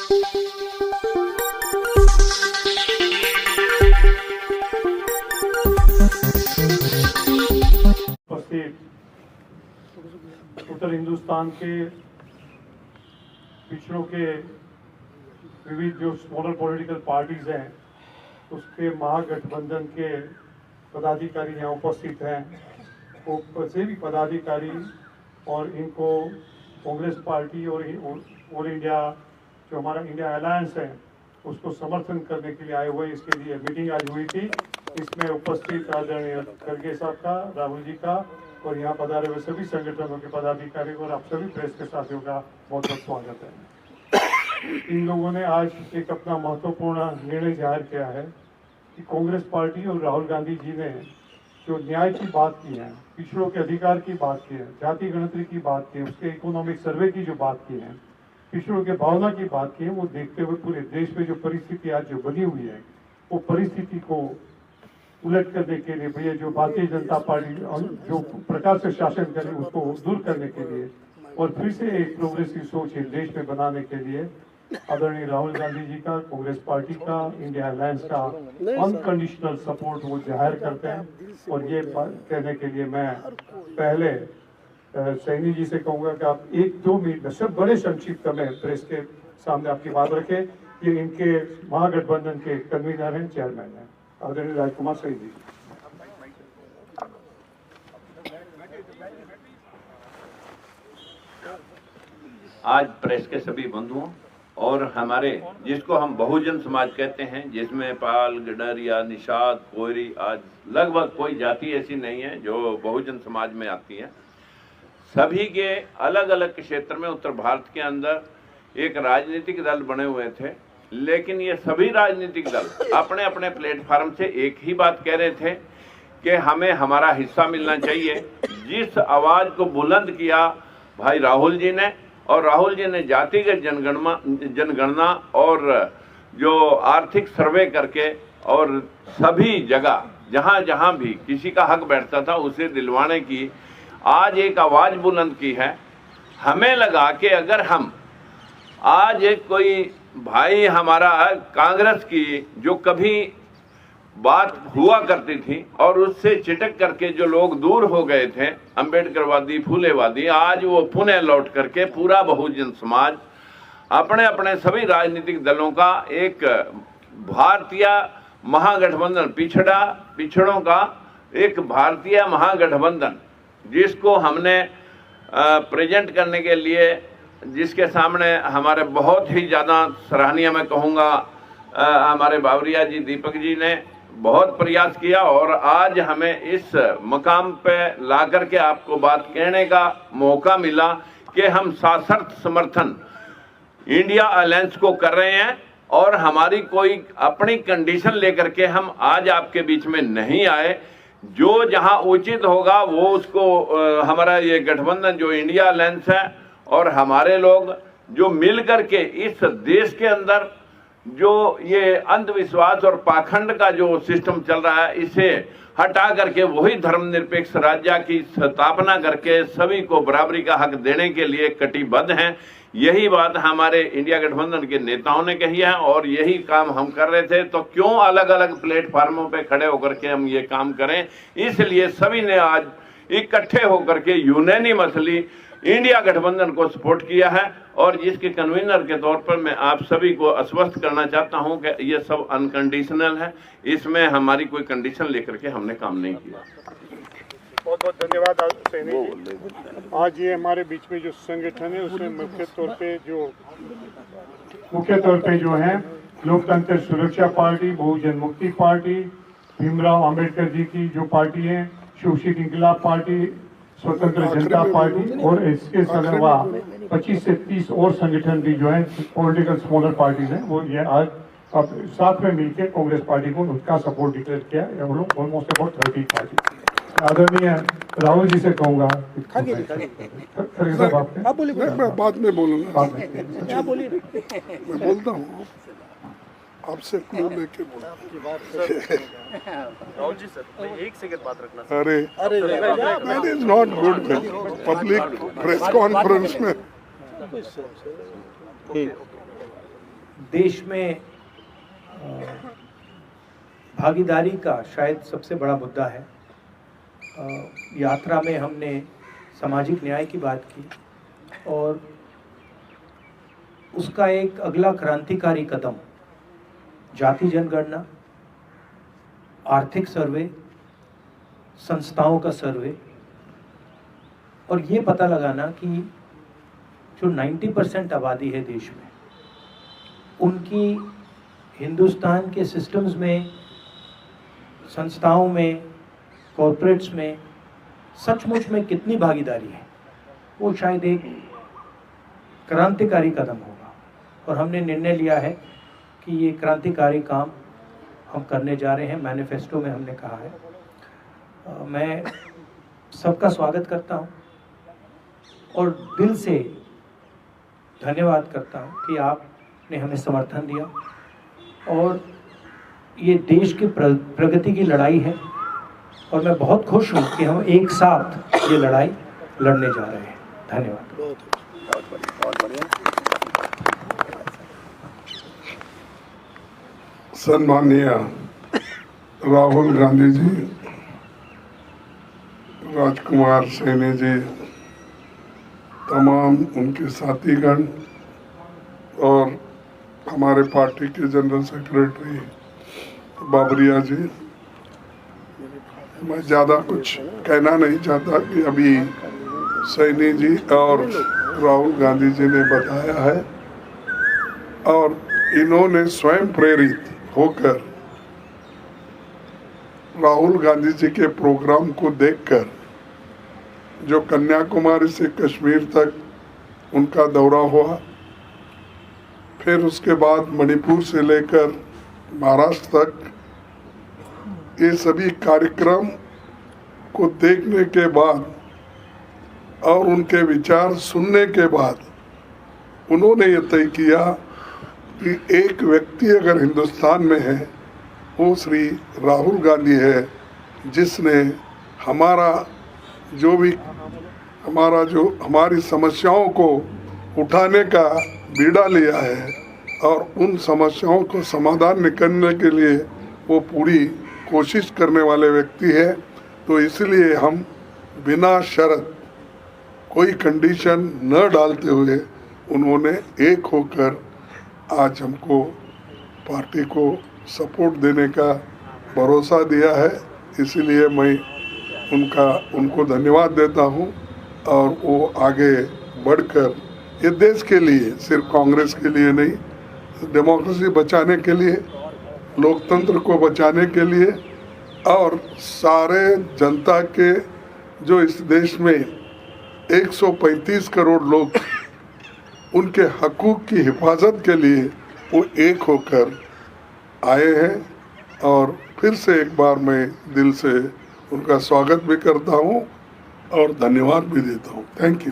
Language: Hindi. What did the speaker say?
उत्तर हिंदुस्तान के पिछड़ों के विविध जो स्मॉलर पॉलिटिकल पार्टीज हैं उसके महागठबंधन के पदाधिकारी यहाँ उपस्थित हैं। वो से भी पदाधिकारी और इनको कांग्रेस पार्टी और ऑल इंडिया जो हमारा इंडिया अलायंस है उसको समर्थन करने के लिए आए हुए। इसके लिए मीटिंग आज हुई थी। इसमें उपस्थित आदरणीय खड़गे साहब का, राहुल जी का और यहाँ पधारे हुए सभी संगठनों के पदाधिकारी और आप सभी प्रेस के साथियों का बहुत बहुत स्वागत है। इन लोगों ने आज एक अपना महत्वपूर्ण निर्णय जाहिर किया है कि कांग्रेस पार्टी और राहुल गांधी जी ने जो न्याय की बात की है, पिछड़ों के अधिकार की बात की है, जाति गणतरी की बात की है, उसके इकोनॉमिक सर्वे की जो बात की है, पिछड़ों के भावना की बात की है, वो देखते हुए पूरे देश में जो परिस्थिति आज जो बनी हुई है वो परिस्थिति को उलट करने के लिए भैया जो भारतीय जनता पार्टी जो प्रकार से शासन करे उसको दूर करने के लिए और फिर से एक प्रोग्रेसिव सोच देश में बनाने के लिए आदरणीय राहुल गांधी जी का, कांग्रेस पार्टी का, इंडिया अलायंस का अनकंडीशनल सपोर्ट वो जाहिर करते हैं। और ये कहने के लिए मैं पहले सैनी जी से कहूंगा कि आप 1-2 मिनट में सब बड़े संक्षिप्त में प्रेस के सामने आपकी बात रखें। ये इनके महागठबंधन के कन्वीनर हैं, चेयरमैन हैं, आदरणीय राजकुमार सैनी जी। आज प्रेस के सभी बंधुओं और हमारे जिसको हम बहुजन समाज कहते हैं, जिसमें पाल, गडरिया, निषाद, कोयरी, आज लगभग कोई जाति ऐसी नहीं है जो बहुजन समाज में आती है। सभी के अलग अलग क्षेत्र में उत्तर भारत के अंदर एक राजनीतिक दल बने हुए थे, लेकिन ये सभी राजनीतिक दल अपने अपने प्लेटफार्म से एक ही बात कह रहे थे कि हमें हमारा हिस्सा मिलना चाहिए। जिस आवाज को बुलंद किया भाई राहुल जी ने, और राहुल जी ने जातिगत जनगणना और जो आर्थिक सर्वे करके और सभी जगह जहां जहां भी किसी का हक बैठता था उसे दिलवाने की आज एक आवाज बुलंद की है। हमें लगा कि अगर हम आज एक कोई भाई हमारा कांग्रेस की जो कभी बात हुआ करती थी और उससे चिटक करके जो लोग दूर हो गए थे, अंबेडकरवादी, फूलेवादी, आज वो पुनः लौट करके पूरा बहुजन समाज अपने अपने सभी राजनीतिक दलों का एक भारतीय महागठबंधन, पिछड़ों का एक भारतीय महागठबंधन जिसको हमने प्रेजेंट करने के लिए, जिसके सामने हमारे बहुत ही ज़्यादा सराहनीय मैं कहूँगा हमारे बावरिया जी, दीपक जी ने बहुत प्रयास किया और आज हमें इस मकाम पे ला करके आपको बात कहने का मौका मिला कि हम सशर्त समर्थन इंडिया अलायंस को कर रहे हैं और हमारी कोई अपनी कंडीशन लेकर के हम आज आपके बीच में नहीं आए। जो जहां उचित होगा वो उसको हमारा ये गठबंधन जो इंडिया अलायंस है और हमारे लोग जो मिल करके इस देश के अंदर जो ये अंधविश्वास और पाखंड का जो सिस्टम चल रहा है इसे हटा करके वही धर्मनिरपेक्ष राज्य की स्थापना करके सभी को बराबरी का हक देने के लिए कटिबद्ध हैं। यही बात हमारे इंडिया गठबंधन के नेताओं ने कही है और यही काम हम कर रहे थे। तो क्यों अलग अलग प्लेटफार्मों पे खड़े होकर के हम ये काम करें, इसलिए सभी ने आज इकट्ठे होकर के यूनानिमसली इंडिया गठबंधन को सपोर्ट किया है। और जिसके कन्वीनर के तौर पर मैं आप सभी को आश्वस्त करना चाहता हूं कि ये सब अनकंडीशनल है, इसमें हमारी कोई कंडीशन लेकर के हमने काम नहीं किया। बहुत बहुत धन्यवाद सैनी जी। आज ये हमारे बीच में जो संगठन है उसमें मुख्य तौर पे जो है लोकतंत्र सुरक्षा पार्टी, बहुजन मुक्ति पार्टी, भीमराव अंबेडकर जी की जो पार्टी है, शोषित इंकलाब पार्टी, स्वतंत्र जनता पार्टी और इसके अलावा 25 से 30 और संगठन भी जो है पॉलिटिकल स्मॉलर पार्टीज हैं, वो ये आज अब साथ में मिलकर कांग्रेस पार्टी को उसका सपोर्ट डिक्लेयर किया। हम लोग ऑलमोस्ट अबाउट 30 पार्टी। आदरणीय राहुल जी से कहूँगा आप बोलिए, मैं बाद में बोलूँगा, आप बोलिए, मैं बोलता हूँ आपसे क्लू लेके बोला। राहुल जी सर, एक सेकंड बात रखना। अरे that is not good public press conference में। देश में भागीदारी का शायद सबसे बड़ा मुद्दा है। यात्रा में हमने सामाजिक न्याय की बात की और उसका एक अगला क्रांतिकारी कदम जाति जनगणना, आर्थिक सर्वे, संस्थाओं का सर्वे और ये पता लगाना कि जो 90% आबादी है देश में, उनकी हिंदुस्तान के सिस्टम्स में, संस्थाओं में, कॉर्पोरेट्स में सचमुच में कितनी भागीदारी है, वो शायद एक क्रांतिकारी कदम होगा। और हमने निर्णय लिया है कि ये क्रांतिकारी काम हम करने जा रहे हैं, मैनिफेस्टो में हमने कहा है। मैं सबका स्वागत करता हूँ और दिल से धन्यवाद करता हूँ कि आपने हमें समर्थन दिया और ये देश की प्रगति की लड़ाई है और मैं बहुत खुश हूँ कि हम एक साथ ये लड़ाई लड़ने जा रहे हैं। धन्यवाद। बहुत बढ़िया। सम्माननीय राहुल गांधी जी, राजकुमार सैनी जी, तमाम उनके साथीगण और हमारे पार्टी के जनरल सेक्रेटरी बाबरिया जी, मैं ज़्यादा कुछ कहना नहीं चाहता कि अभी सैनी जी और राहुल गांधी जी ने बताया है और इन्होंने स्वयं प्रेरित होकर राहुल गांधी जी के प्रोग्राम को देखकर, जो कन्याकुमारी से कश्मीर तक उनका दौरा हुआ, फिर उसके बाद मणिपुर से लेकर महाराष्ट्र तक, ये सभी कार्यक्रम को देखने के बाद और उनके विचार सुनने के बाद उन्होंने ये तय किया कि एक व्यक्ति अगर हिंदुस्तान में है वो श्री राहुल गांधी है, जिसने हमारी समस्याओं को उठाने का बीड़ा लिया है और उन समस्याओं को समाधान निकालने के लिए वो पूरी कोशिश करने वाले व्यक्ति है। तो इसलिए हम बिना शर्त कोई कंडीशन न डालते हुए उन्होंने एक होकर आज हमको पार्टी को सपोर्ट देने का भरोसा दिया है। इसलिए मैं उनको धन्यवाद देता हूं और वो आगे बढ़कर ये देश के लिए, सिर्फ कांग्रेस के लिए नहीं, डेमोक्रेसी बचाने के लिए, लोकतंत्र को बचाने के लिए और सारे जनता के, जो इस देश में 135 करोड़ लोग, उनके हकूक़ की हिफाजत के लिए वो एक होकर आए हैं। और फिर से एक बार मैं दिल से उनका स्वागत भी करता हूं और धन्यवाद भी देता हूं। Thank you.